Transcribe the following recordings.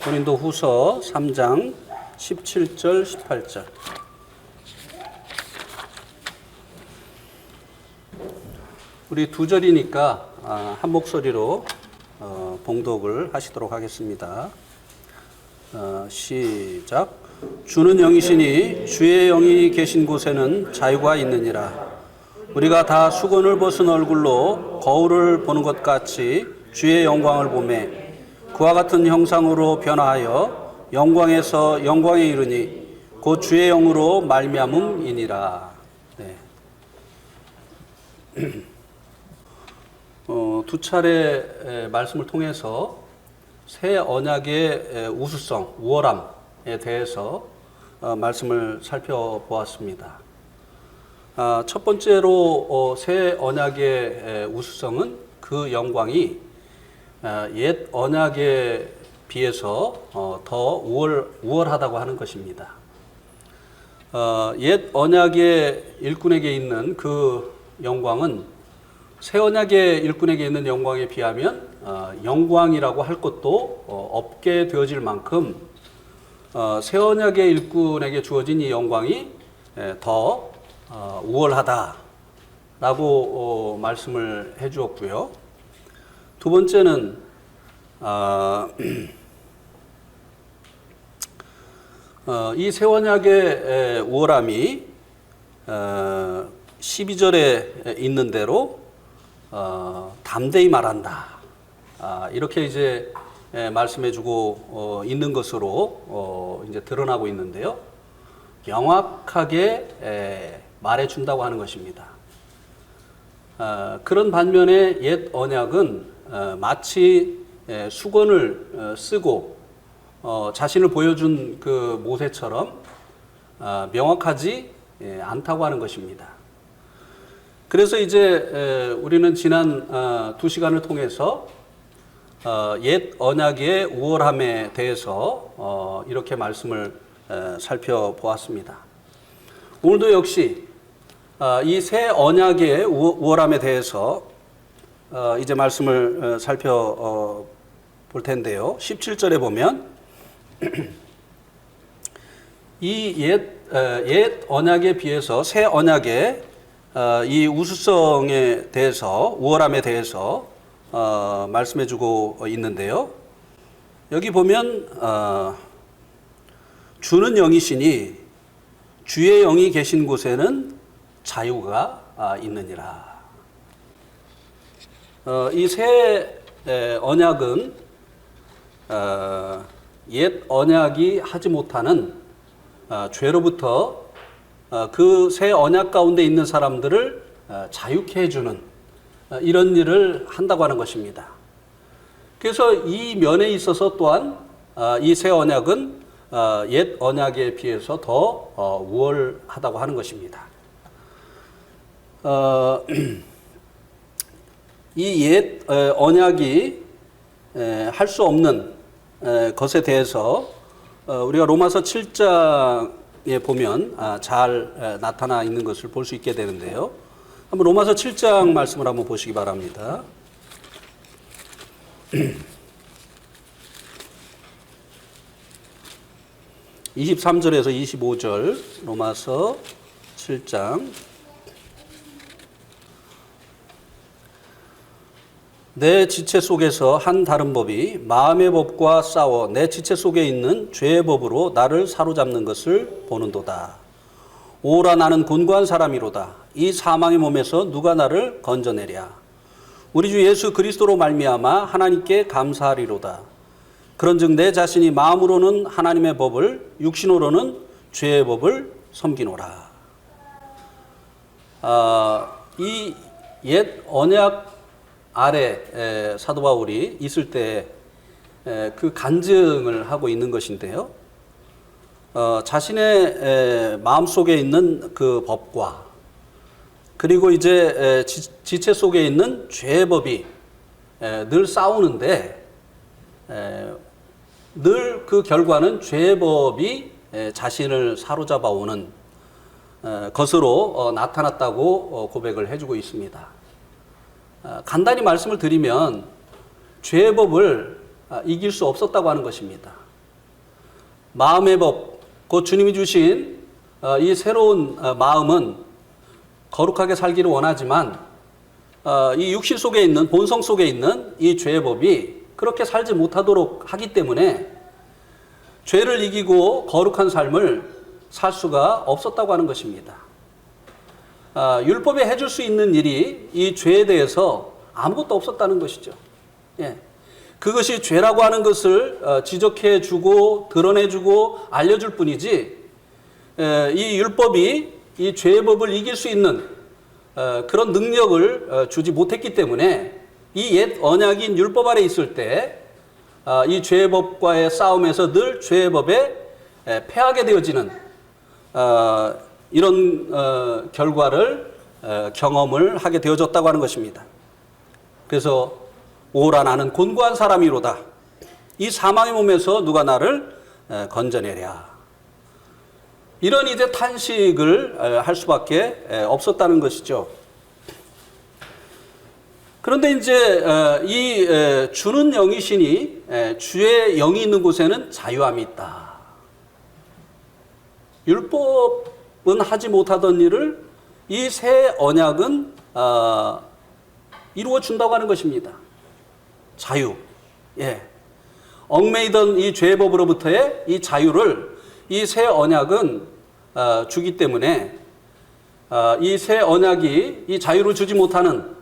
고린도후서 3장 17절 18절. 우리 두 절이니까 한 목소리로 봉독을 하시도록 하겠습니다. 시작. 주는 영이시니 주의 영이 계신 곳에는 자유가 있느니라. 우리가 다 수건을 벗은 얼굴로 거울을 보는 것 같이 주의 영광을 보매 그와 같은 형상으로 변화하여 영광에서 영광에 이르니 곧 주의 영으로 말미암음이니라. 네. 두 차례 말씀을 통해서 새 언약의 우수성, 우월함에 대해서 말씀을 살펴보았습니다. 첫 번째로 새 언약의 우수성은 그 영광이 옛 언약에 비해서 더 우월하다고 하는 것입니다. 옛 언약의 일꾼에게 있는 그 영광은 새 언약의 일꾼에게 있는 영광에 비하면 영광이라고 할 것도 없게 되어질 만큼 새 언약의 일꾼에게 주어진 이 영광이 더 우월하다라고 말씀을 해주었고요. 두 번째는 이 새 언약의 우월함이 12절에 있는 대로 담대히 말한다. 이렇게 이제 말씀해주고 있는 것으로 이제 드러나고 있는데요. 명확하게 말해준다고 하는 것입니다. 그런 반면에 옛 언약은 마치 수건을 쓰고 자신을 보여준 그 모세처럼 명확하지 않다고 하는 것입니다. 그래서 이제 우리는 지난 두 시간을 통해서 옛 언약의 우월함에 대해서 이렇게 말씀을 살펴보았습니다. 오늘도 역시 이 새 언약의 우월함에 대해서 이제 말씀을 살펴볼 텐데요. 17절에 보면 이 옛 언약에 비해서 새 언약의 이 우수성에 대해서, 우월함에 대해서 말씀해주고 있는데요. 여기 보면 주는 영이시니 주의 영이 계신 곳에는 자유가 있느니라. 이 새 언약은 옛 언약이 하지 못하는 죄로부터 그 새 언약 가운데 있는 사람들을 자유케 해주는 이런 일을 한다고 하는 것입니다. 그래서 이 면에 있어서 또한 이 새 언약은 옛 언약에 비해서 더 우월하다고 하는 것입니다. 이 옛 언약이 할 수 없는 것에 대해서 우리가 로마서 7장에 보면 잘 나타나 있는 것을 볼 수 있게 되는데요. 한번 로마서 7장 말씀을 한번 보시기 바랍니다. 23절에서 25절 로마서 7장. 내 지체 속에서 한 다른 법이 마음의 법과 싸워 내 지체 속에 있는 죄의 법으로 나를 사로잡는 것을 보는도다. 오라 나는 곤고한 사람이로다. 이 사망의 몸에서 누가 나를 건져내랴. 우리 주 예수 그리스도로 말미암아 하나님께 감사하리로다. 그런즉 내 자신이 마음으로는 하나님의 법을, 육신으로는 죄의 법을 섬기노라. 이 옛 언약 아래 사도 바울이 있을 때 그 간증을 하고 있는 것인데요. 자신의 마음속에 있는 그 법과 그리고 이제 지체 속에 있는 죄의 법이 늘 싸우는데 늘 그 결과는 죄의 법이 자신을 사로잡아 오는 것으로 나타났다고 고백을 해주고 있습니다. 간단히 말씀을 드리면 죄의 법을 이길 수 없었다고 하는 것입니다. 마음의 법, 곧 주님이 주신 이 새로운 마음은 거룩하게 살기를 원하지만 이 육신 속에 있는, 본성 속에 있는 이 죄의 법이 그렇게 살지 못하도록 하기 때문에 죄를 이기고 거룩한 삶을 살 수가 없었다고 하는 것입니다. 율법이 해줄 수 있는 일이 이 죄에 대해서 아무것도 없었다는 것이죠. 예. 그것이 죄라고 하는 것을 지적해주고 드러내주고 알려줄 뿐이지 이 율법이 이 죄의 법을 이길 수 있는 그런 능력을 주지 못했기 때문에 이 옛 언약인 율법 아래 있을 때 이 죄의 법과의 싸움에서 늘 죄의 법에 패하게 되어지는 이런 결과를 경험을 하게 되어졌다고 하는 것입니다. 그래서 오라 나는 곤고한 사람이로다. 이 사망의 몸에서 누가 나를 건져내랴. 이런 이제 탄식을 할 수밖에 없었다는 것이죠. 그런데 이제 이 주는 영이시니 주의 영이 있는 곳에는 자유함이 있다. 율법은 하지 못하던 일을 이 새 언약은 이루어 준다고 하는 것입니다. 자유. 예. 얽매이던 이 죄의 법으로부터의 이 자유를 이 새 언약은 주기 때문에 이 새 언약이 이 자유를 주지 못하는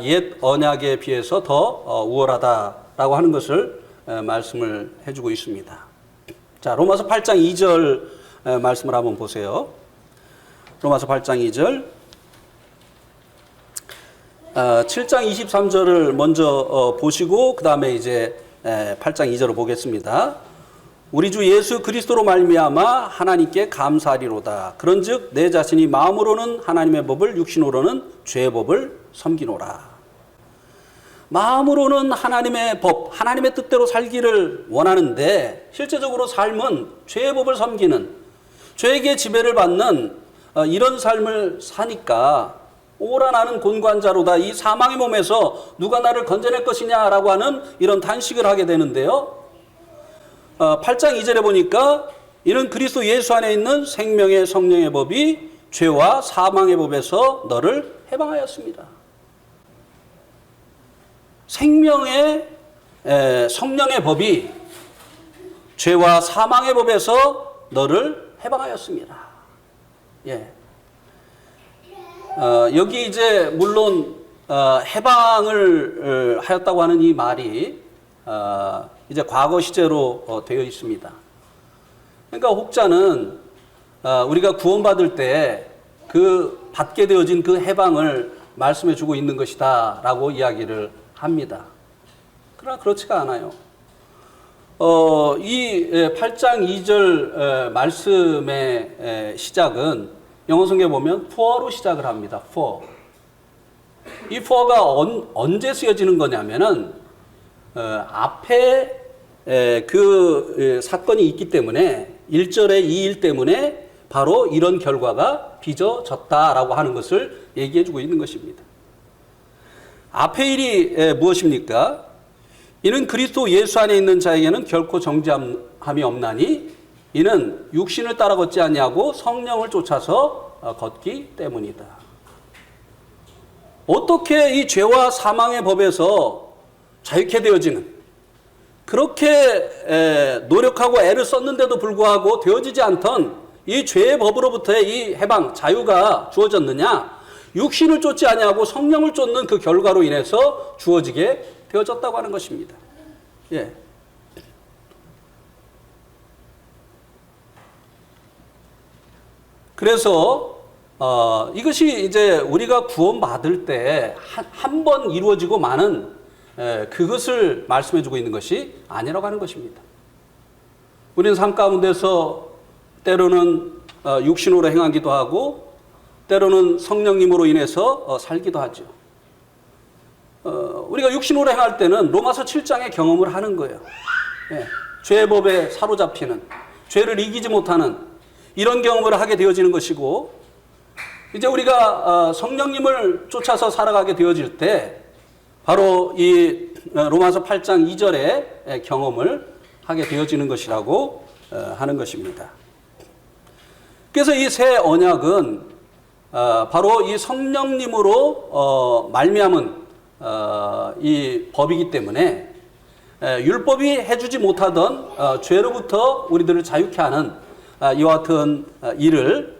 옛 언약에 비해서 더 우월하다라고 하는 것을 말씀을 해주고 있습니다. 자, 로마서 8장 2절 말씀을 한번 보세요. 로마서 8장 2절. 7장 23절을 먼저 보시고 그 다음에 이제 8장 2절을 보겠습니다. 우리 주 예수 그리스도로 말미암아 하나님께 감사하리로다. 그런즉 내 자신이 마음으로는 하나님의 법을 육신으로는 죄의 법을 섬기노라. 마음으로는 하나님의 법, 하나님의 뜻대로 살기를 원하는데 실제적으로 삶은 죄의 법을 섬기는, 죄에게 지배를 받는 이런 삶을 사니까 오라 나는 곤고한 자로다. 이 사망의 몸에서 누가 나를 건져낼 것이냐라고 하는 이런 탄식을 하게 되는데요. 8장 2절에 보니까 이는 그리스도 예수 안에 있는 생명의 성령의 법이 죄와 사망의 법에서 너를 해방하였습니다. 생명의 성령의 법이 죄와 사망의 법에서 너를 해방하였습니다. 예. 여기 이제 물론 해방을 하였다고 하는 이 말이 이제 과거 시제로 되어 있습니다. 그러니까 혹자는 우리가 구원받을 때 그 받게 되어진 그 해방을 말씀해 주고 있는 것이다 라고 이야기를 합니다. 그러나 그렇지가 않아요. 이 8장 2절 말씀의 시작은 영어 성경에 보면 for로 시작을 합니다. for. 이 for가 언제 쓰여지는 거냐면은 앞에 그 사건이 있기 때문에 1절의 이 일 때문에 바로 이런 결과가 빚어졌다라고 하는 것을 얘기해 주고 있는 것입니다. 앞의 일이 무엇입니까? 이는 그리스도 예수 안에 있는 자에게는 결코 정죄함이 없나니 이는 육신을 따라 걷지 아니하고 성령을 쫓아서 걷기 때문이다. 어떻게 이 죄와 사망의 법에서 자유케 되어지는, 그렇게 노력하고 애를 썼는데도 불구하고 되어지지 않던 이 죄의 법으로부터의 이 해방, 자유가 주어졌느냐? 육신을 쫓지 아니하고 성령을 쫓는 그 결과로 인해서 주어지게 되어졌다고 하는 것입니다. 예. 그래서 이것이 이제 우리가 구원받을 때 한 번 이루어지고 마는 그것을 말씀해 주고 있는 것이 아니라고 하는 것입니다. 우리는 삶 가운데서 때로는 육신으로 행하기도 하고 때로는 성령님으로 인해서 살기도 하죠. 우리가 육신으로 행할 때는 로마서 7장의 경험을 하는 거예요. 예, 죄의 법에 사로잡히는, 죄를 이기지 못하는 이런 경험을 하게 되어지는 것이고, 이제 우리가 성령님을 쫓아서 살아가게 되어질 때 바로 이 로마서 8장 2절의 경험을 하게 되어지는 것이라고 하는 것입니다. 그래서 이 새 언약은 바로 이 성령님으로 말미암은 이 법이기 때문에 율법이 해주지 못하던 죄로부터 우리들을 자유케 하는 이와 같은 일을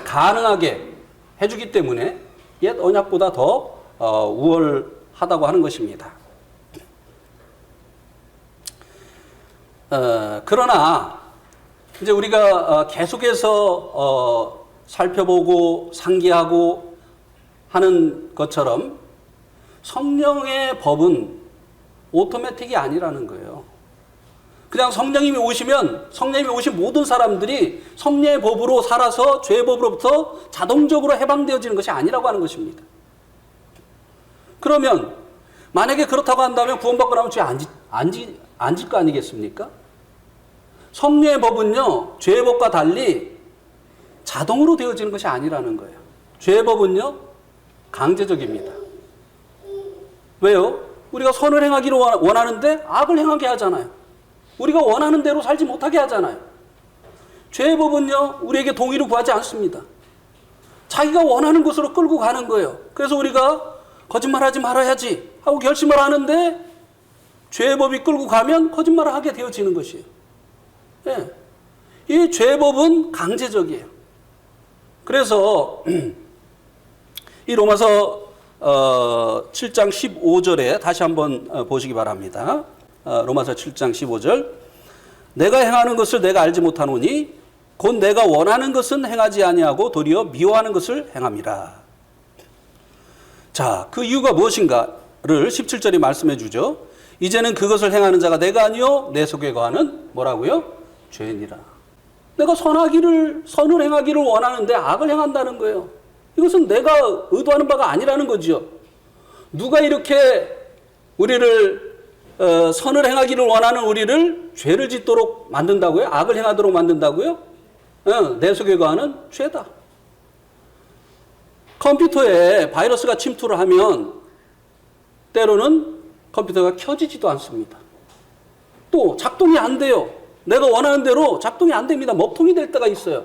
가능하게 해주기 때문에 옛 언약보다 더 우월하다고 하는 것입니다. 그러나 이제 우리가 계속해서 살펴보고 상기하고 하는 것처럼 성령의 법은 오토매틱이 아니라는 거예요. 그냥 성령님이 오시면 성령님이 오신 모든 사람들이 성령의 법으로 살아서 죄의 법으로부터 자동적으로 해방되어지는 것이 아니라고 하는 것입니다. 그러면 만약에 그렇다고 한다면 구원받고 나면 죄 안 질 거 아니겠습니까? 성령의 법은요, 죄의 법과 달리 자동으로 되어지는 것이 아니라는 거예요. 죄의 법은요, 강제적입니다. 왜요? 우리가 선을 행하기를 원하는데 악을 행하게 하잖아요. 우리가 원하는 대로 살지 못하게 하잖아요. 죄의 법은요, 우리에게 동의를 구하지 않습니다. 자기가 원하는 곳으로 끌고 가는 거예요. 그래서 우리가 거짓말하지 말아야지 하고 결심을 하는데 죄의 법이 끌고 가면 거짓말을 하게 되어지는 것이에요. 예. 이 죄의 법은 강제적이에요. 그래서 이 로마서 7장 15절에 다시 한번 보시기 바랍니다. 로마서 7장 15절. 내가 행하는 것을 내가 알지 못하노니 곧 내가 원하는 것은 행하지 아니하고 도리어 미워하는 것을 행함이라. 자, 그 이유가 무엇인가를 17절이 말씀해 주죠. 이제는 그것을 행하는 자가 내가 아니요 내 속에 거하는 뭐라고요? 죄니라. 내가 선을 행하기를 원하는데 악을 행한다는 거예요. 이것은 내가 의도하는 바가 아니라는 거죠. 누가 이렇게 우리를 선을 행하기를 원하는 우리를 죄를 짓도록 만든다고요? 악을 행하도록 만든다고요? 내 속에 거하는 죄다. 컴퓨터에 바이러스가 침투를 하면 때로는 컴퓨터가 켜지지도 않습니다. 또 작동이 안 돼요. 내가 원하는 대로 작동이 안 됩니다. 먹통이 될 때가 있어요.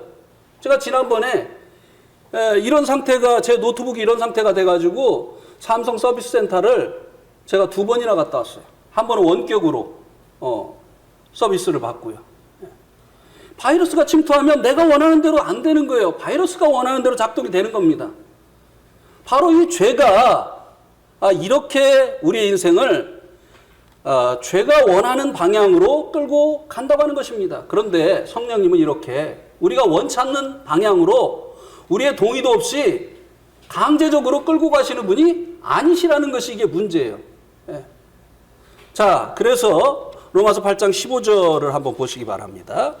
제가 지난번에 이런 상태가, 제 노트북이 이런 상태가 돼가지고 삼성 서비스 센터를 제가 2번이나 갔다 왔어요. 한 번은 원격으로 서비스를 받고요. 바이러스가 침투하면 내가 원하는 대로 안 되는 거예요. 바이러스가 원하는 대로 작동이 되는 겁니다. 바로 이 죄가 이렇게 우리의 인생을 죄가 원하는 방향으로 끌고 간다고 하는 것입니다. 그런데 성령님은 이렇게 우리가 원치 않는 방향으로 우리의 동의도 없이 강제적으로 끌고 가시는 분이 아니시라는 것이 이게 문제예요. 예. 자, 그래서 로마서 8장 15절을 한번 보시기 바랍니다.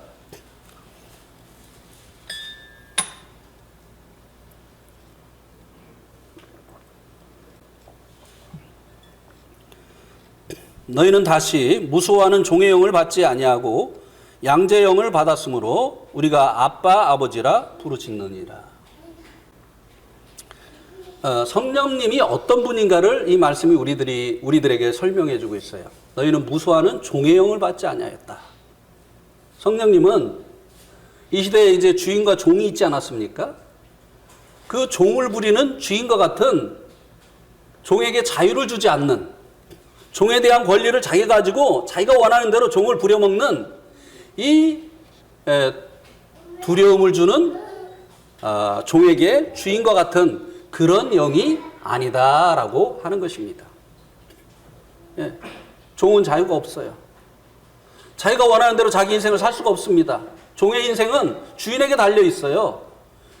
너희는 다시 무소하는 종의 영을 받지 아니하고 양자의 영을 받았으므로 우리가 아빠 아버지라 부르짖느니라. 성령님이 어떤 분인가를 이 말씀이 우리들에게 설명해 주고 있어요. 너희는 무소하는 종의 영을 받지 아니하였다. 성령님은 이 시대에 이제 주인과 종이 있지 않았습니까? 그 종을 부리는 주인과 같은 종에게 자유를 주지 않는, 종에 대한 권리를 자기가 가지고 자기가 원하는 대로 종을 부려먹는 이 두려움을 주는 종에게 주인과 같은 그런 영이 아니다라고 하는 것입니다. 예, 종은 자유가 없어요. 자기가 원하는 대로 자기 인생을 살 수가 없습니다. 종의 인생은 주인에게 달려 있어요.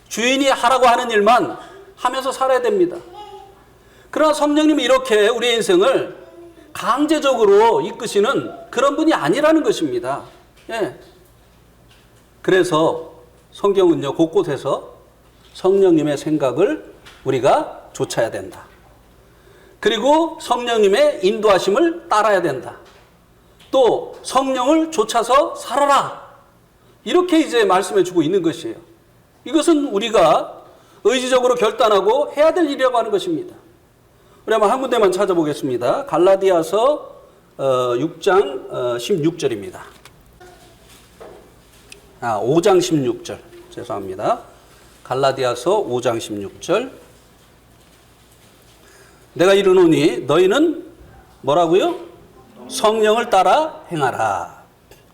주인이 하라고 하는 일만 하면서 살아야 됩니다. 그러나 성령님이 이렇게 우리의 인생을 강제적으로 이끄시는 그런 분이 아니라는 것입니다. 예. 그래서 성경은요, 곳곳에서 성령님의 생각을 우리가 좇아야 된다. 그리고 성령님의 인도하심을 따라야 된다. 또 성령을 좇아서 살아라. 이렇게 이제 말씀해 주고 있는 것이에요. 이것은 우리가 의지적으로 결단하고 해야 될 일이라고 하는 것입니다. 우리 한번 한 군데만 찾아보겠습니다. 갈라디아서 6장 16절입니다. 5장 16절. 죄송합니다. 갈라디아서 5장 16절. 내가 이르노니 너희는 뭐라고요? 성령을 따라 행하라.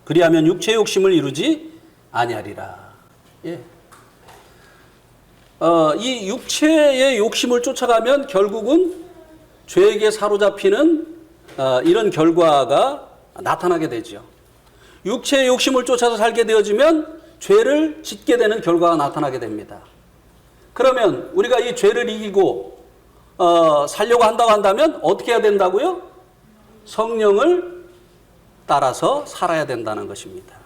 그리하면 육체의 욕심을 이루지 아니하리라. 예. 이 육체의 욕심을 쫓아가면 결국은 죄에게 사로잡히는 이런 결과가 나타나게 되죠. 육체의 욕심을 쫓아서 살게 되어지면 죄를 짓게 되는 결과가 나타나게 됩니다. 그러면 우리가 이 죄를 이기고 살려고 한다고 한다면 어떻게 해야 된다고요? 성령을 따라서 살아야 된다는 것입니다.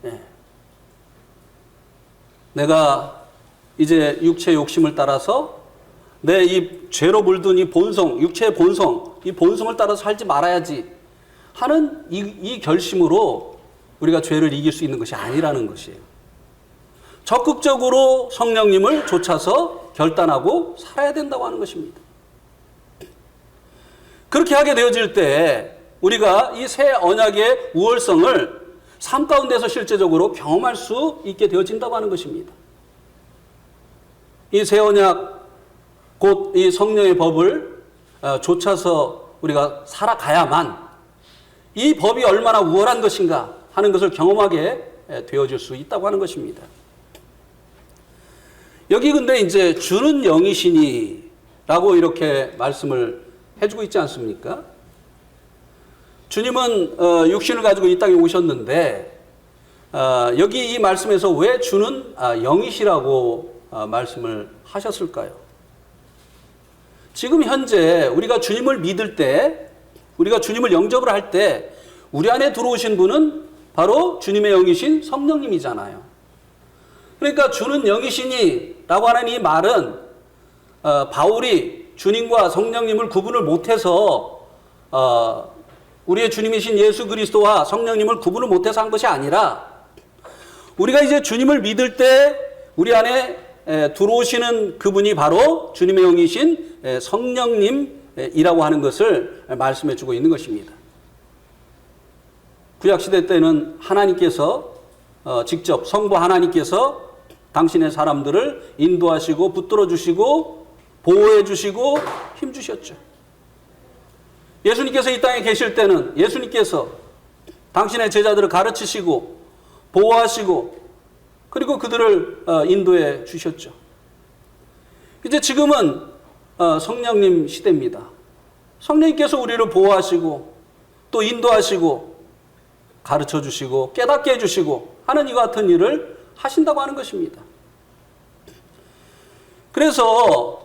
네. 내가 이제 육체의 욕심을 따라서 내 이 죄로 물든 이 본성, 육체의 본성, 이 본성을 따라서 살지 말아야지 하는 이 결심으로 우리가 죄를 이길 수 있는 것이 아니라는 것이에요. 적극적으로 성령님을 쫓아서 결단하고 살아야 된다고 하는 것입니다. 그렇게 하게 되어질 때 우리가 이 새 언약의 우월성을 삶 가운데서 실제적으로 경험할 수 있게 되어진다고 하는 것입니다. 이 새 언약, 곧 이 성령의 법을 쫓아서 우리가 살아가야만 이 법이 얼마나 우월한 것인가 하는 것을 경험하게 되어질 수 있다고 하는 것입니다. 여기 근데 이제 주는 영이시니라고 이렇게 말씀을 해주고 있지 않습니까? 주님은 육신을 가지고 이 땅에 오셨는데 여기 이 말씀에서 왜 주는 영이시라고 말씀을 하셨을까요? 지금 현재 우리가 주님을 믿을 때, 우리가 주님을 영접을 할 때 우리 안에 들어오신 분은 바로 주님의 영이신 성령님이잖아요. 그러니까 주는 영이시니 라고 하는 이 말은 바울이 주님과 성령님을 구분을 못해서 우리의 주님이신 예수 그리스도와 성령님을 구분을 못해서 한 것이 아니라 우리가 이제 주님을 믿을 때 우리 안에 들어오시는 그분이 바로 주님의 영이신 성령님이라고 하는 것을 말씀해 주고 있는 것입니다. 구약시대 때는 하나님께서 직접 성부 하나님께서 당신의 사람들을 인도하시고 붙들어 주시고 보호해 주시고 힘 주셨죠. 예수님께서 이 땅에 계실 때는 예수님께서 당신의 제자들을 가르치시고 보호하시고 그리고 그들을 인도해 주셨죠. 이제 지금은 성령님 시대입니다. 성령님께서 우리를 보호하시고 또 인도하시고 가르쳐 주시고 깨닫게 해주시고 하는 이와 같은 일을 하신다고 하는 것입니다. 그래서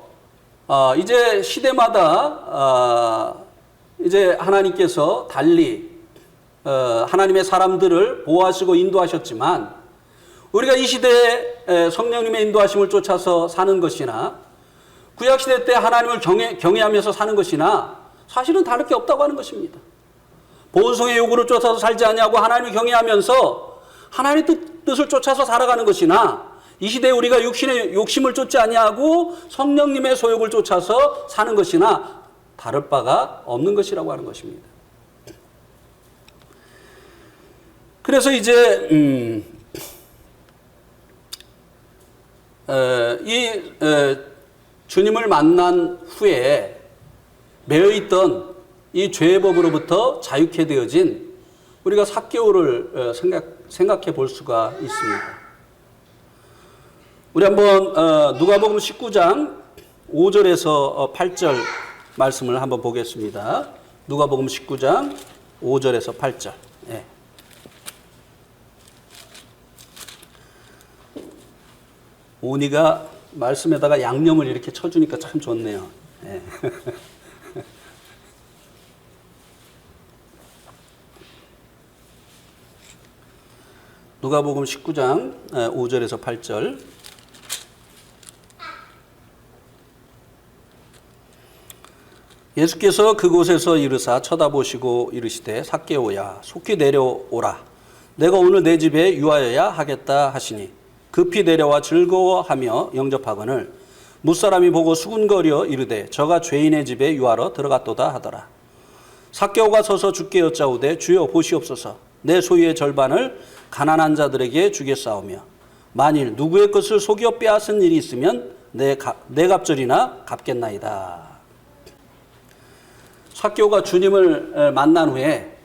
이제 시대마다 이제 하나님께서 달리 하나님의 사람들을 보호하시고 인도하셨지만 우리가 이 시대에 성령님의 인도하심을 쫓아서 사는 것이나 구약시대 때 하나님을 경외하면서 사는 것이나 사실은 다를 게 없다고 하는 것입니다. 본성의 요구를 쫓아서 살지 아니하고 하나님을 경외하면서 하나님의 뜻을 쫓아서 살아가는 것이나 이 시대에 우리가 육신의 욕심을 쫓지 아니하고 성령님의 소욕을 쫓아서 사는 것이나 다를 바가 없는 것이라고 하는 것입니다. 그래서 이제 주님을 만난 후에 매여있던 이 죄의 법으로부터 자유케 되어진 우리가 삭개오를 생각해 볼 수가 있습니다. 우리 한번 누가복음 19장 5절에서 8절 말씀을 한번 보겠습니다. 누가복음 19장 5절에서 8절. 예. 오니가 말씀에다가 양념을 이렇게 쳐주니까 참 좋네요. 예. 누가복음 19장 5절에서 8절. 예수께서 그곳에서 이르사 쳐다보시고 이르시되 삭개오야 속히 내려오라. 내가 오늘 내 집에 유하여야 하겠다 하시니 급히 내려와 즐거워하며 영접하거늘 무사람이 보고 수군거려 이르되 저가 죄인의 집에 유하러 들어갔도다 하더라. 삭개오가 서서 주께 여짜오되 주여 보시옵소서. 내 소유의 절반을 가난한 자들에게 주겠사오며 만일 누구의 것을 속여 빼앗은 일이 있으면 내 갑절이나 갚겠나이다. 삭개오가 주님을 만난 후에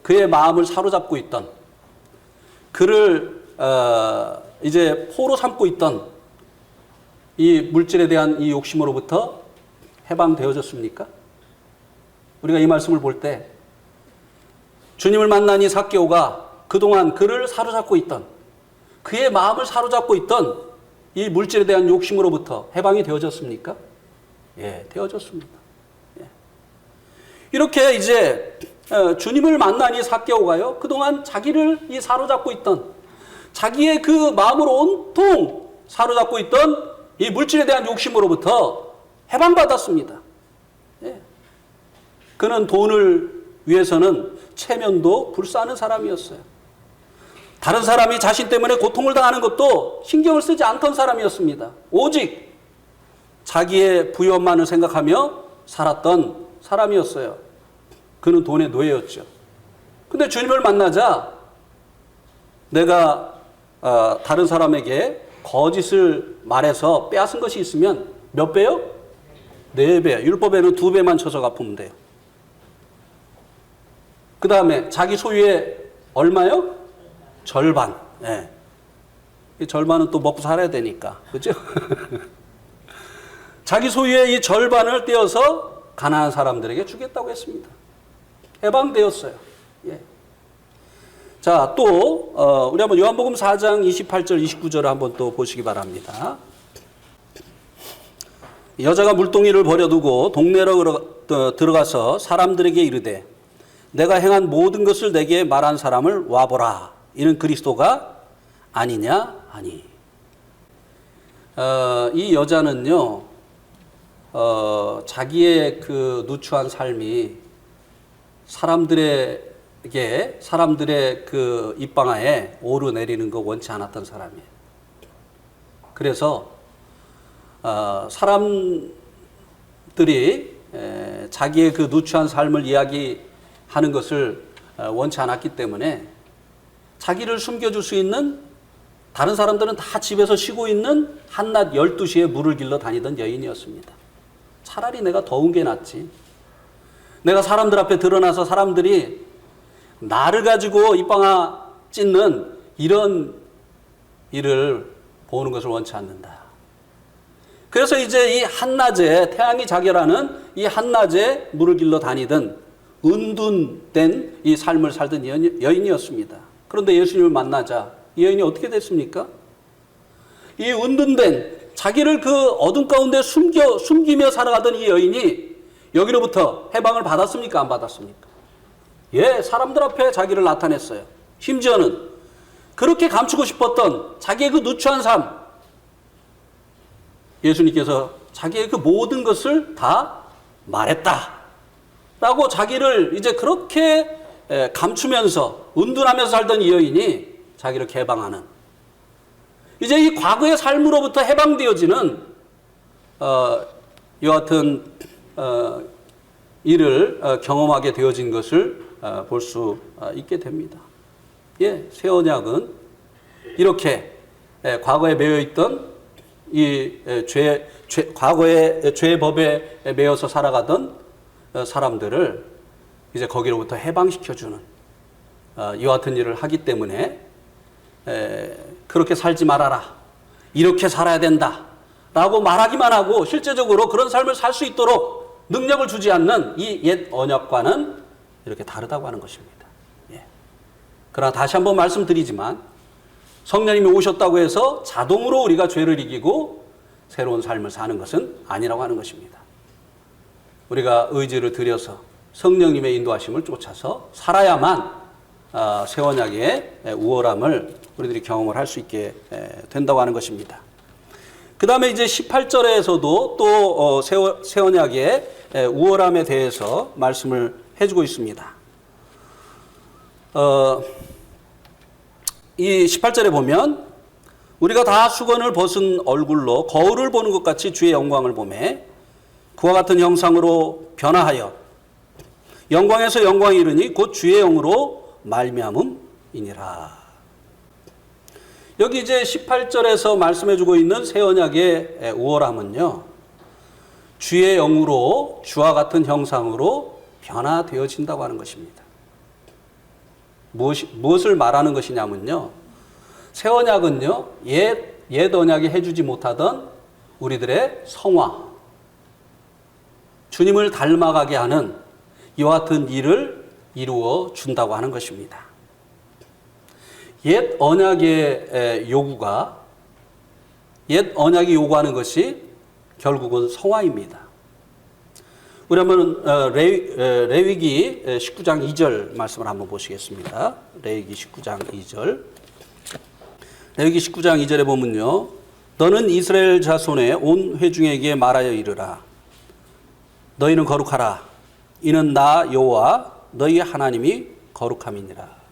그의 마음을 사로잡고 있던, 그를 이제 포로 삼고 있던 이 물질에 대한 이 욕심으로부터 해방되어졌습니까? 우리가 이 말씀을 볼 때 주님을 만난 이 삭개오가 그동안 그를 사로잡고 있던, 그의 마음을 사로잡고 있던 이 물질에 대한 욕심으로부터 해방이 되어졌습니까? 예, 되어졌습니다. 예. 이렇게 이제 주님을 만난 이 삭개오가요, 그동안 자기를 이 사로잡고 있던, 자기의 그 마음을 온통 사로잡고 있던 이 물질에 대한 욕심으로부터 해방받았습니다. 예. 그는 돈을 위해서는 체면도 불사하는 사람이었어요. 다른 사람이 자신 때문에 고통을 당하는 것도 신경을 쓰지 않던 사람이었습니다. 오직 자기의 부유함만을 생각하며 살았던 사람이었어요. 그는 돈의 노예였죠. 근데 주님을 만나자 내가 다른 사람에게 거짓을 말해서 빼앗은 것이 있으면 몇 배요? 4배. 율법에는 2배만 쳐서 갚으면 돼요. 그 다음에 자기 소유의 얼마요? 절반. 예. 이 절반은 또 먹고 살아야 되니까. 그죠? 자기 소유의 이 절반을 떼어서 가난한 사람들에게 주겠다고 했습니다. 해방되었어요. 예. 자, 또 우리 한번 요한복음 4장 28절 29절을 한번 또 보시기 바랍니다. 여자가 물동이를 버려두고 동네로 들어가서 사람들에게 이르되 내가 행한 모든 것을 내게 말한 사람을 와보라. 이는 그리스도가 아니냐 하니. 이 여자는요, 자기의 그 누추한 삶이 사람들의 그 입방아에 오르내리는 거 원치 않았던 사람이에요. 그래서 사람들이 자기의 그 누추한 삶을 이야기하는 것을 원치 않았기 때문에 자기를 숨겨줄 수 있는, 다른 사람들은 다 집에서 쉬고 있는 한낮 12시에 물을 길러 다니던 여인이었습니다. 차라리 내가 더운 게 낫지. 내가 사람들 앞에 드러나서 사람들이 나를 가지고 입방아 찢는 이런 일을 보는 것을 원치 않는다. 그래서 이제 이 한낮에, 태양이 자결하는 이 한낮에 물을 길러 다니던 은둔된 이 삶을 살던 여인이었습니다. 그런데 예수님을 만나자 이 여인이 어떻게 됐습니까? 이 은둔된, 자기를 그 어둠 가운데 숨기며 살아가던 이 여인이 여기로부터 해방을 받았습니까? 안 받았습니까? 예, 사람들 앞에 자기를 나타냈어요. 심지어는 그렇게 감추고 싶었던 자기의 그 누추한 삶, 예수님께서 자기의 그 모든 것을 다 말했다 라고 자기를 이제 그렇게 감추면서 은둔하면서 살던 이 여인이 자기를 개방하는, 이제 이 과거의 삶으로부터 해방되어지는 이와 같은 일을 경험하게 되어진 것을 볼 수 있게 됩니다. 예, 새 언약은 이렇게 과거에 매여 있던 이 과거의 죄의 법에 매여서 살아가던 사람들을 이제 거기로부터 해방시켜주는 이와 같은 일을 하기 때문에 그렇게 살지 말아라, 이렇게 살아야 된다 라고 말하기만 하고 실제적으로 그런 삶을 살 수 있도록 능력을 주지 않는 이 옛 언약과는 이렇게 다르다고 하는 것입니다. 예. 그러나 다시 한번 말씀드리지만 성령님이 오셨다고 해서 자동으로 우리가 죄를 이기고 새로운 삶을 사는 것은 아니라고 하는 것입니다. 우리가 의지를 들여서 성령님의 인도하심을 쫓아서 살아야만 새 언약의 우월함을 우리들이 경험을 할 수 있게 된다고 하는 것입니다. 그 다음에 이제 18절에서도 또 새 언약의 우월함에 대해서 말씀을 해주고 있습니다. 이 18절에 보면 우리가 다 수건을 벗은 얼굴로 거울을 보는 것 같이 주의 영광을 보매 그와 같은 형상으로 변화하여 영광에서 영광이 이르니 곧 주의 영으로 말미암음이니라. 여기 이제 18절에서 말씀해 주고 있는 새 언약의 우월함은요, 주의 영으로 주와 같은 형상으로 변화되어진다고 하는 것입니다. 무엇을 말하는 것이냐면요, 새 언약은요, 옛 언약이 해주지 못하던 우리들의 성화, 주님을 닮아가게 하는 이와 같은 일을 이루어 준다고 하는 것입니다. 옛 언약의 요구가, 옛 언약이 요구하는 것이 결국은 성화입니다. 우리 한번 레위기 19장 2절 말씀을 한번 보시겠습니다. 레위기 19장 2절. 레위기 19장 2절에 보면요, 너는 이스라엘 자손의 온 회중에게 말하여 이르라. 너희는 거룩하라. 이는 나 여호와 너희 하나님이 거룩함이니라.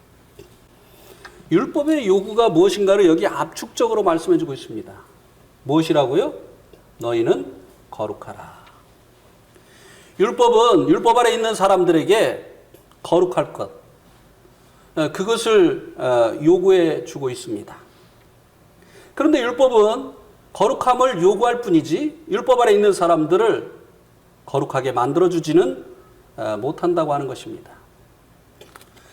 율법의 요구가 무엇인가를 여기 압축적으로 말씀해 주고 있습니다. 무엇이라고요? 너희는 거룩하라. 율법은 율법 아래 있는 사람들에게 거룩할 것, 그것을 요구해 주고 있습니다. 그런데 율법은 거룩함을 요구할 뿐이지 율법 아래 있는 사람들을 거룩하게 만들어주지는 못한다고 하는 것입니다.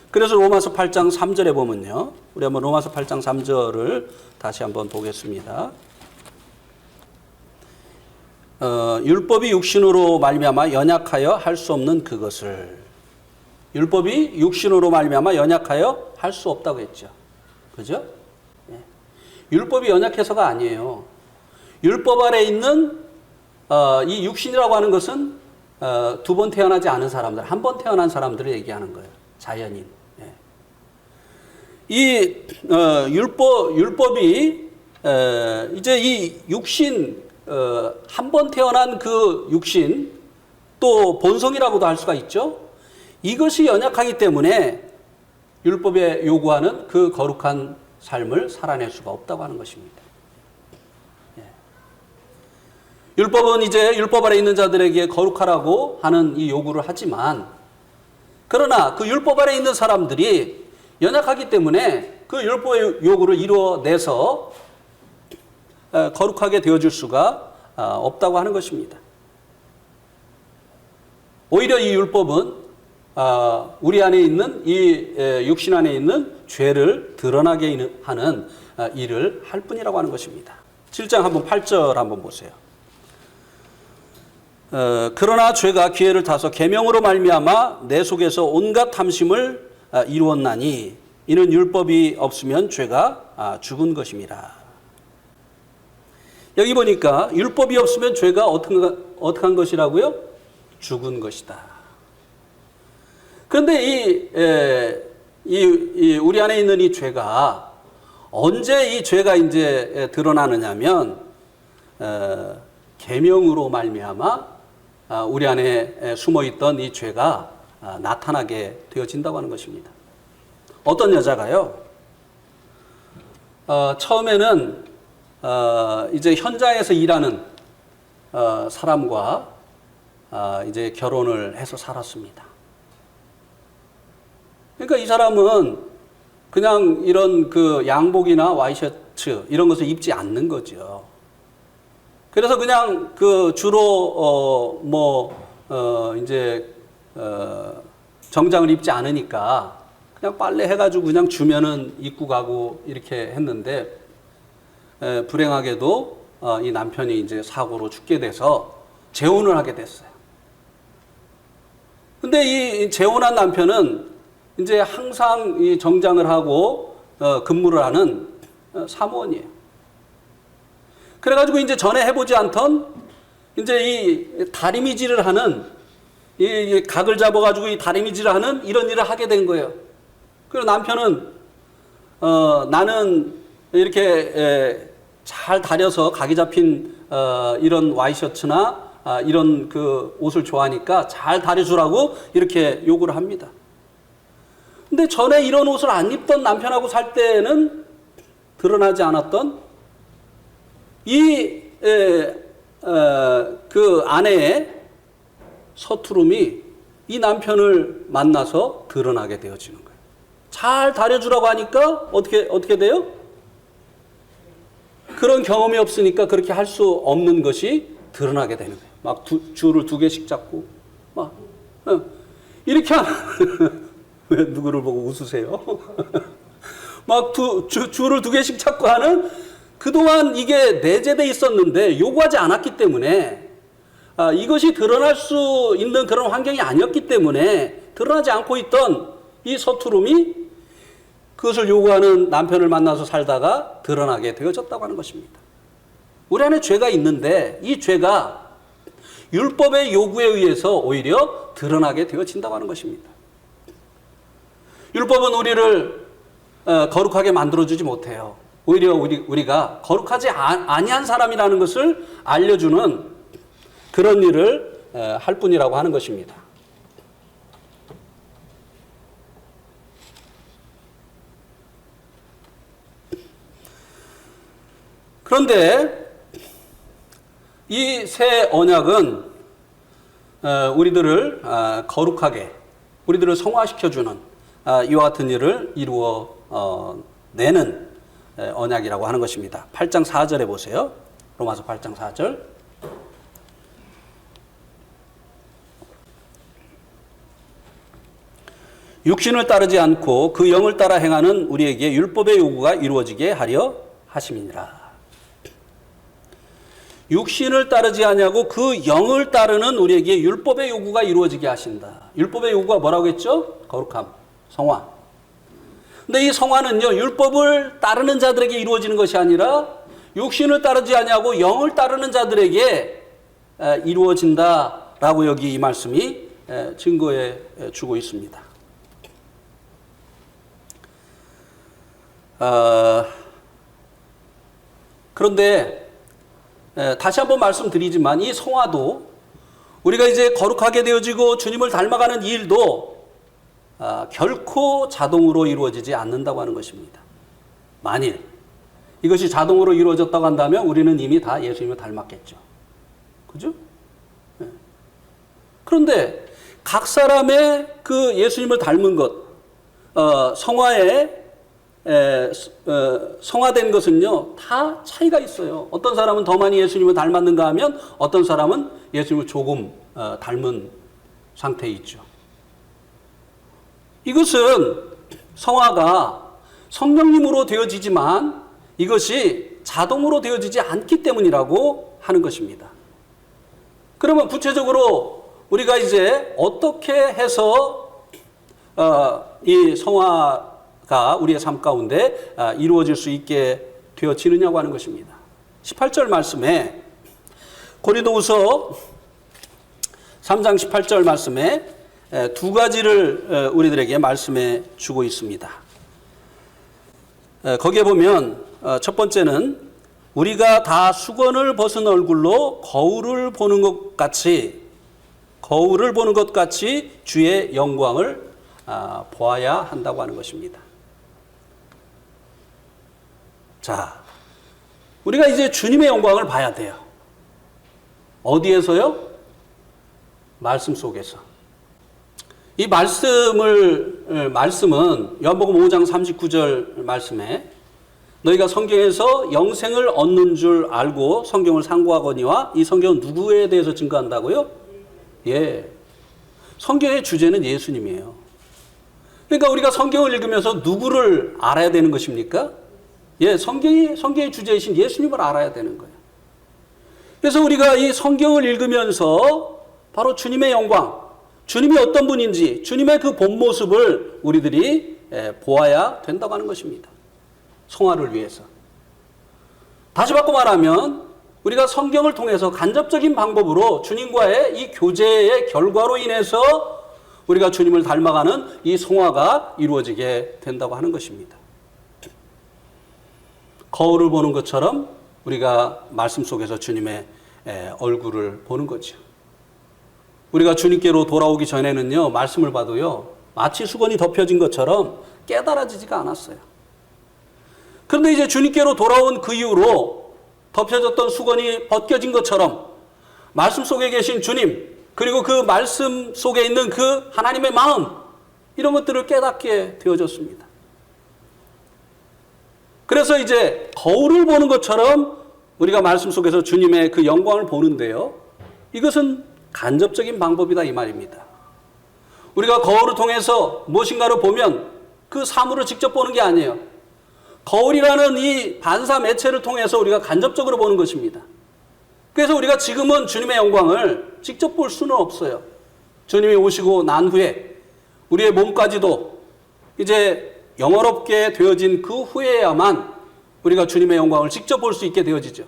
그래서 로마서 8장 3절에 보면요, 우리 한번 로마서 8장 3절을 다시 한번 보겠습니다. 율법이 육신으로 말미암아 연약하여 할 수 없는 그것을, 율법이 육신으로 말미암아 연약하여 할 수 없다고 했죠. 그죠? 예. 율법이 연약해서가 아니에요. 율법 아래 있는 이 육신이라고 하는 것은 두 번 태어나지 않은 사람들, 한 번 태어난 사람들을 얘기하는 거예요. 자연인. 예. 이 율법이 이제 이 육신, 한 번 태어난 그 육신, 또 본성이라고도 할 수가 있죠. 이것이 연약하기 때문에 율법에 요구하는 그 거룩한 삶을 살아낼 수가 없다고 하는 것입니다. 예. 율법은 이제 율법 아래 있는 자들에게 거룩하라고 하는 이 요구를 하지만, 그러나 그 율법 아래 있는 사람들이 연약하기 때문에 그 율법의 요구를 이루어내서 거룩하게 되어줄 수가 없다고 하는 것입니다. 오히려 이 율법은 우리 안에 있는 이 육신 안에 있는 죄를 드러나게 하는 일을 할 뿐이라고 하는 것입니다. 7장 한번 8절 한번 보세요. 그러나 죄가 기회를 타서 계명으로 말미암아 내 속에서 온갖 탐심을 이루었나니 이는 율법이 없으면 죄가 죽은 것임이라. 여기 보니까 율법이 없으면 죄가 어떻게 한 것이라고요? 죽은 것이다. 그런데 이 우리 안에 있는 이 죄가 언제 이 죄가 이제 드러나느냐면 계명으로 말미암아 우리 안에 숨어 있던 이 죄가 나타나게 되어진다고 하는 것입니다. 어떤 여자가요, 처음에는 이제 현장에서 일하는 사람과 이제 결혼을 해서 살았습니다. 그러니까 이 사람은 그냥 이런 그 양복이나 와이셔츠 이런 것을 입지 않는 거죠. 그래서 그냥 그 주로 이제 정장을 입지 않으니까 그냥 빨래 해가지고 그냥 주면은 입고 가고 이렇게 했는데, 불행하게도 이 남편이 이제 사고로 죽게 돼서 재혼을 하게 됐어요. 근데 이 재혼한 남편은 이제 항상 이 정장을 하고 근무를 하는 사무원이에요. 그래가지고 이제 전에 해보지 않던 이제 이 다리미질을 하는, 이 각을 잡아가지고 이 다리미질을 하는 이런 일을 하게 된 거예요. 그리고 남편은 나는 이렇게 잘 다려서 각이 잡힌 이런 와이셔츠나 이런 그 옷을 좋아하니까 잘 다려주라고 이렇게 요구를 합니다. 근데 전에 이런 옷을 안 입던 남편하고 살 때는 드러나지 않았던 그 아내의 서투름이 이 남편을 만나서 드러나게 되어지는 거예요. 잘 다려주라고 하니까 어떻게 돼요? 그런 경험이 없으니까 그렇게 할 수 없는 것이 드러나게 되는 거예요. 막 줄을 2개씩 잡고 막 이렇게 하는 왜 누구를 보고 웃으세요? 막 줄을 2개씩 잡고 하는, 그동안 이게 내재되어 있었는데 요구하지 않았기 때문에 이것이 드러날 수 있는 그런 환경이 아니었기 때문에 드러나지 않고 있던 이 서투름이 그것을 요구하는 남편을 만나서 살다가 드러나게 되어졌다고 하는 것입니다. 우리 안에 죄가 있는데 이 죄가 율법의 요구에 의해서 오히려 드러나게 되어진다고 하는 것입니다. 율법은 우리를 거룩하게 만들어주지 못해요. 오히려 우리가 거룩하지 아니한 사람이라는 것을 알려주는 그런 일을 할 뿐이라고 하는 것입니다. 그런데 이 새 언약은 우리들을 거룩하게, 우리들을 성화시켜주는 이와 같은 일을 이루어 내는 언약이라고 하는 것입니다. 8장 4절에 보세요. 로마서 8장 4절. 육신을 따르지 않고 그 영을 따라 행하는 우리에게 율법의 요구가 이루어지게 하려 하심이니라. 육신을 따르지 아니하고 그 영을 따르는 우리에게 율법의 요구가 이루어지게 하신다. 율법의 요구가 뭐라고 했죠? 거룩함, 성화. 근데 이 성화는요, 율법을 따르는 자들에게 이루어지는 것이 아니라 육신을 따르지 아니하고 영을 따르는 자들에게 이루어진다라고 여기 이 말씀이 증거해 주고 있습니다. 그런데 다시 한번 말씀드리지만 이 성화도 우리가 이제 거룩하게 되어지고 주님을 닮아가는 이 일도 결코 자동으로 이루어지지 않는다고 하는 것입니다. 만일 이것이 자동으로 이루어졌다고 한다면 우리는 이미 다 예수님을 닮았겠죠. 그죠? 그런데 각 사람의 그 예수님을 닮은 것, 성화된 것은요, 다 차이가 있어요. 어떤 사람은 더 많이 예수님을 닮았는가 하면 어떤 사람은 예수님을 조금 닮은 상태에 있죠. 이것은 성화가 성령님으로 되어지지만 이것이 자동으로 되어지지 않기 때문이라고 하는 것입니다. 그러면 구체적으로 우리가 이제 어떻게 해서 이 성화가 우리의 삶 가운데 이루어질 수 있게 되어지느냐고 하는 것입니다. 18절 말씀에, 고린도후서 3장 18절 말씀에 두 가지를 우리들에게 말씀해 주고 있습니다. 거기에 보면 첫 번째는 우리가 다 수건을 벗은 얼굴로 거울을 보는 것 같이 주의 영광을 보아야 한다고 하는 것입니다. 자, 우리가 이제 주님의 영광을 봐야 돼요. 어디에서요? 말씀 속에서. 이 말씀은 요한복음 5장 39절 말씀에 너희가 성경에서 영생을 얻는 줄 알고 성경을 상고하거니와, 이 성경은 누구에 대해서 증거한다고요? 예, 성경의 주제는 예수님이에요. 그러니까 우리가 성경을 읽으면서 누구를 알아야 되는 것입니까? 예, 성경의 주제이신 예수님을 알아야 되는 거예요. 그래서 우리가 이 성경을 읽으면서 바로 주님의 영광, 주님이 어떤 분인지, 주님의 그 본 모습을 우리들이 보아야 된다고 하는 것입니다. 성화를 위해서. 다시 바꿔 말하면 우리가 성경을 통해서 간접적인 방법으로 주님과의 이 교제의 결과로 인해서 우리가 주님을 닮아가는 이 성화가 이루어지게 된다고 하는 것입니다. 거울을 보는 것처럼 우리가 말씀 속에서 주님의 얼굴을 보는 거죠. 우리가 주님께로 돌아오기 전에는요, 말씀을 봐도요, 마치 수건이 덮여진 것처럼 깨달아지지가 않았어요. 그런데 이제 주님께로 돌아온 그 이후로 덮여졌던 수건이 벗겨진 것처럼 말씀 속에 계신 주님, 그리고 그 말씀 속에 있는 그 하나님의 마음, 이런 것들을 깨닫게 되어졌습니다. 그래서 이제 거울을 보는 것처럼 우리가 말씀 속에서 주님의 그 영광을 보는데요. 이것은 간접적인 방법이다 이 말입니다. 우리가 거울을 통해서 무엇인가를 보면 그 사물을 직접 보는 게 아니에요. 거울이라는 이 반사 매체를 통해서 우리가 간접적으로 보는 것입니다. 그래서 우리가 지금은 주님의 영광을 직접 볼 수는 없어요. 주님이 오시고 난 후에 우리의 몸까지도 이제 영원롭게 되어진 그 후에야만 우리가 주님의 영광을 직접 볼 수 있게 되어지죠.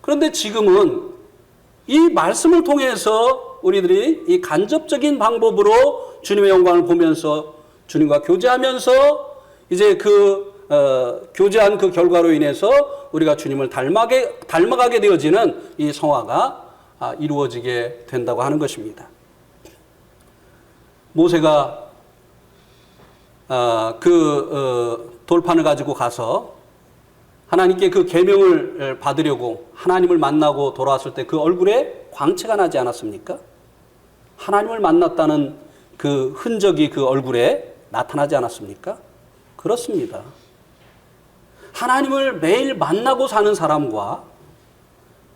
그런데 지금은 이 말씀을 통해서 우리들이 이 간접적인 방법으로 주님의 영광을 보면서 주님과 교제하면서 이제 교제한 그 결과로 인해서 우리가 주님을 닮아가게 되어지는 이 성화가 이루어지게 된다고 하는 것입니다. 모세가 돌판을 가지고 가서 하나님께 그 계명을 받으려고 하나님을 만나고 돌아왔을 때 그 얼굴에 광채가 나지 않았습니까? 하나님을 만났다는 그 흔적이 그 얼굴에 나타나지 않았습니까? 그렇습니다. 하나님을 매일 만나고 사는 사람과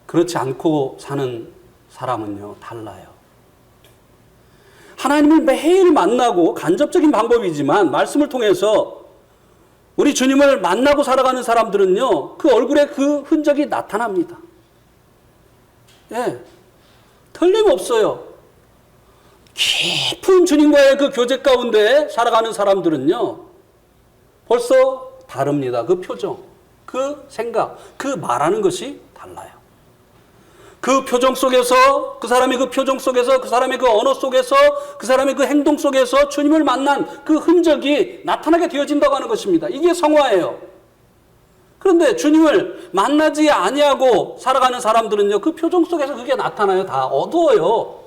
그렇지 않고 사는 사람은요, 달라요. 하나님을 매일 만나고 간접적인 방법이지만 말씀을 통해서 우리 주님을 만나고 살아가는 사람들은요, 그 얼굴에 그 흔적이 나타납니다. 예, 틀림없어요. 깊은 주님과의 그 교제 가운데 살아가는 사람들은요, 벌써 다릅니다. 그 표정, 그 생각, 그 말하는 것이 달라요. 그 표정 속에서, 그 사람의 그 표정 속에서, 그 사람의 그 언어 속에서, 그 사람의 그 행동 속에서 주님을 만난 그 흔적이 나타나게 되어진다고 하는 것입니다. 이게 성화예요. 그런데 주님을 만나지 아니하고 살아가는 사람들은요, 그 표정 속에서 그게 나타나요. 다 어두워요.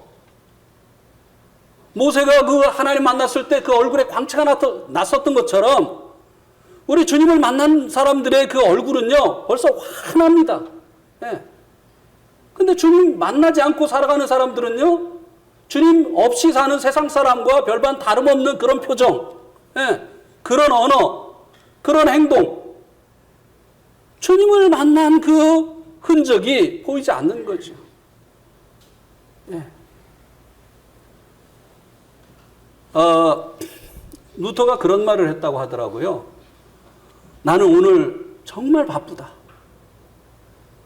모세가 그 하나님 만났을 때 그 얼굴에 광채가 났었던 것처럼 우리 주님을 만난 사람들의 그 얼굴은요, 벌써 환합니다. 예. 근데 주님 만나지 않고 살아가는 사람들은요, 주님 없이 사는 세상 사람과 별반 다름없는 그런 표정, 예, 그런 언어, 그런 행동, 주님을 만난 그 흔적이 보이지 않는 거죠. 예. 루터가 그런 말을 했다고 하더라고요. 나는 오늘 정말 바쁘다.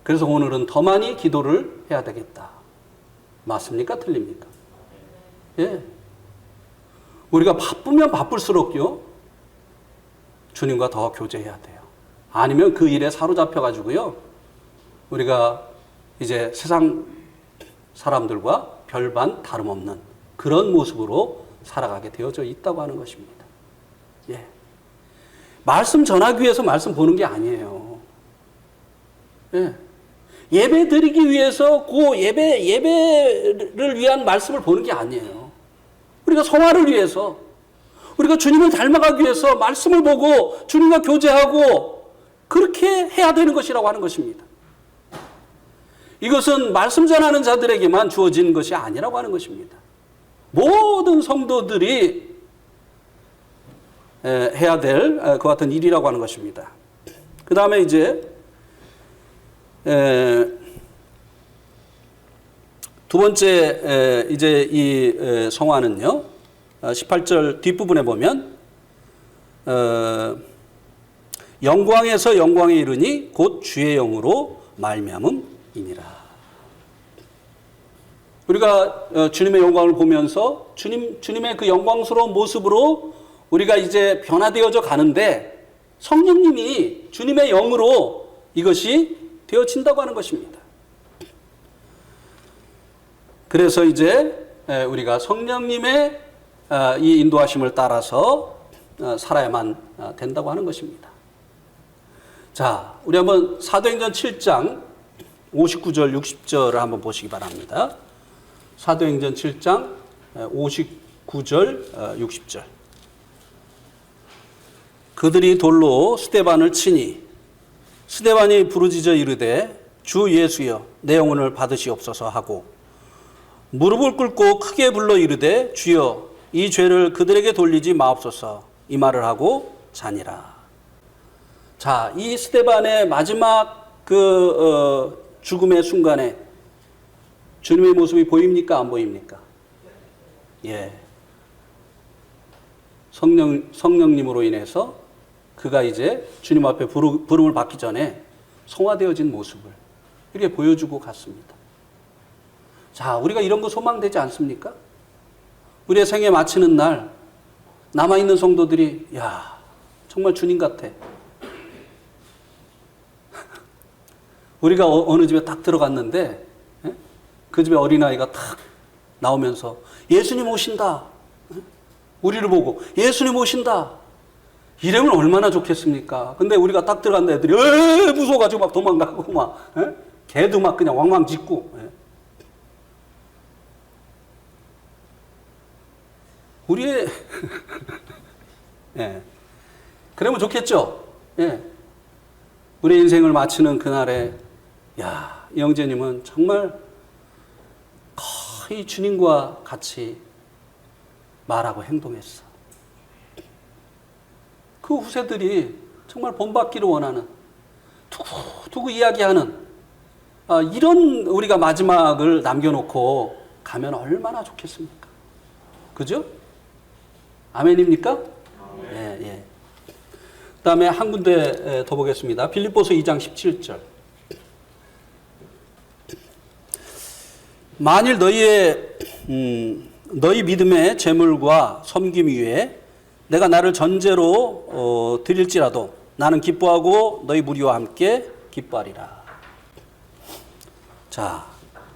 그래서 오늘은 더 많이 기도를 해야 되겠다. 맞습니까? 틀립니까? 예. 우리가 바쁘면 바쁠수록요, 주님과 더 교제해야 돼요. 아니면 그 일에 사로잡혀가지고요, 우리가 이제 세상 사람들과 별반 다름없는 그런 모습으로 살아가게 되어져 있다고 하는 것입니다. 예. 말씀 전하기 위해서 말씀 보는 게 아니에요. 예. 예배 드리기 위해서 그 예배를 위한 말씀을 보는 게 아니에요. 우리가 성화를 위해서, 우리가 주님을 닮아가기 위해서 말씀을 보고 주님과 교제하고 그렇게 해야 되는 것이라고 하는 것입니다. 이것은 말씀 전하는 자들에게만 주어진 것이 아니라고 하는 것입니다. 모든 성도들이 해야 될 그 같은 일이라고 하는 것입니다. 그 다음에 이제 두 번째 이제 이 성화는요, 18절 뒷부분에 보면 영광에서 영광에 이르니 곧 주의 영으로 말미암음이니라. 우리가 주님의 영광을 보면서 주님의 그 영광스러운 모습으로 우리가 이제 변화되어져 가는데 성령님이 주님의 영으로 이것이 되어진다고 하는 것입니다. 그래서 이제 우리가 성령님의 이 인도하심을 따라서 살아야만 된다고 하는 것입니다. 자, 우리 한번 사도행전 7장 59절 60절을 한번 보시기 바랍니다. 사도행전 7장 59절 60절. 그들이 돌로 스데반을 치니 스데반이 부르짖어 이르되 주 예수여 내 영혼을 받으시옵소서 하고 무릎을 꿇고 크게 불러 이르되 주여 이 죄를 그들에게 돌리지 마옵소서 이 말을 하고 자니라. 자, 이 스데반의 마지막 죽음의 순간에 주님의 모습이 보입니까? 안 보입니까? 예. 성령님으로 인해서 그가 이제 주님 앞에 부름을 받기 전에 성화되어진 모습을 이렇게 보여주고 갔습니다. 자, 우리가 이런 거 소망되지 않습니까? 우리의 생애 마치는 날 남아있는 성도들이 야, 정말 주님 같아. 우리가 어느 집에 딱 들어갔는데 그 집에 어린아이가 탁 나오면서 예수님 오신다. 우리를 보고 예수님 오신다. 이러면 얼마나 좋겠습니까? 근데 우리가 딱 들어갔는데 애들이 무서워가지고 막 도망가고 막 개도 막 그냥 왕왕 짖고. 우리의 예. 그러면 좋겠죠. 예. 우리의 인생을 마치는 그날에 야, 영재님은 정말 거의 주님과 같이 말하고 행동했어. 그 후세들이 정말 본받기를 원하는 두고 이야기하는 이런 우리가 마지막을 남겨놓고 가면 얼마나 좋겠습니까? 그죠? 아멘입니까? 예, 예. 그 다음에 한 군데 더 보겠습니다. 빌립보서 2장 17절. 만일 너희 믿음의 재물과 섬김 위에 내가 나를 전제로 드릴지라도 나는 기뻐하고 너희 무리와 함께 기뻐하리라. 자,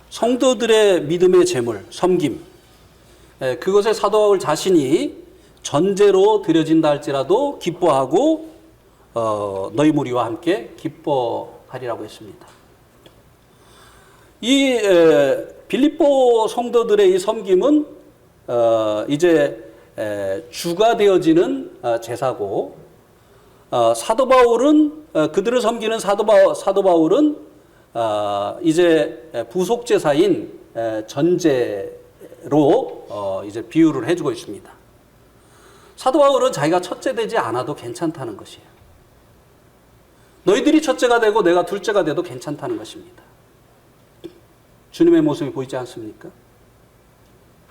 성도들의 믿음의 재물, 섬김, 그것에 사도 바울 자신이 전제로 드려진다 할지라도 기뻐하고 너희 무리와 함께 기뻐하리라고 했습니다. 이 빌립보 성도들의 이 섬김은 이제 주가 되어지는 제사고 사도 바울은 그들을 섬기는 사도 바울은 이제 부속 제사인 전제로 이제 비유를 해주고 있습니다. 사도 바울은 자기가 첫째 되지 않아도 괜찮다는 것이에요. 너희들이 첫째가 되고 내가 둘째가 돼도 괜찮다는 것입니다. 주님의 모습이 보이지 않습니까?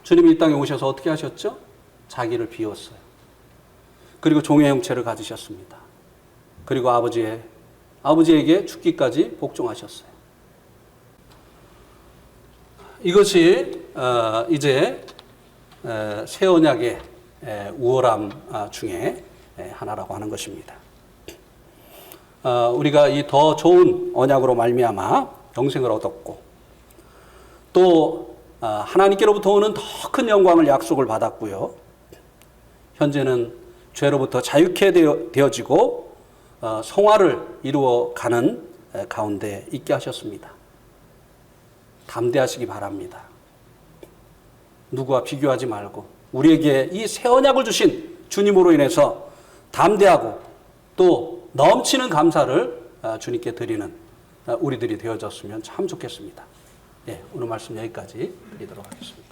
주님이 이 땅에 오셔서 어떻게 하셨죠? 자기를 비웠어요. 그리고 종의 형체를 가지셨습니다. 그리고 아버지에게 죽기까지 복종하셨어요. 이것이 이제 새 언약의 우월함 중에 하나라고 하는 것입니다. 우리가 이 더 좋은 언약으로 말미암아 영생을 얻었고 또 하나님께로부터 오는 더 큰 영광을 약속을 받았고요. 현재는 죄로부터 자유케 되어지고 성화를 이루어가는 가운데 있게 하셨습니다. 담대하시기 바랍니다. 누구와 비교하지 말고 우리에게 이 새 언약을 주신 주님으로 인해서 담대하고 또 넘치는 감사를 주님께 드리는 우리들이 되어졌으면 참 좋겠습니다. 예, 오늘 말씀 여기까지 드리도록 하겠습니다.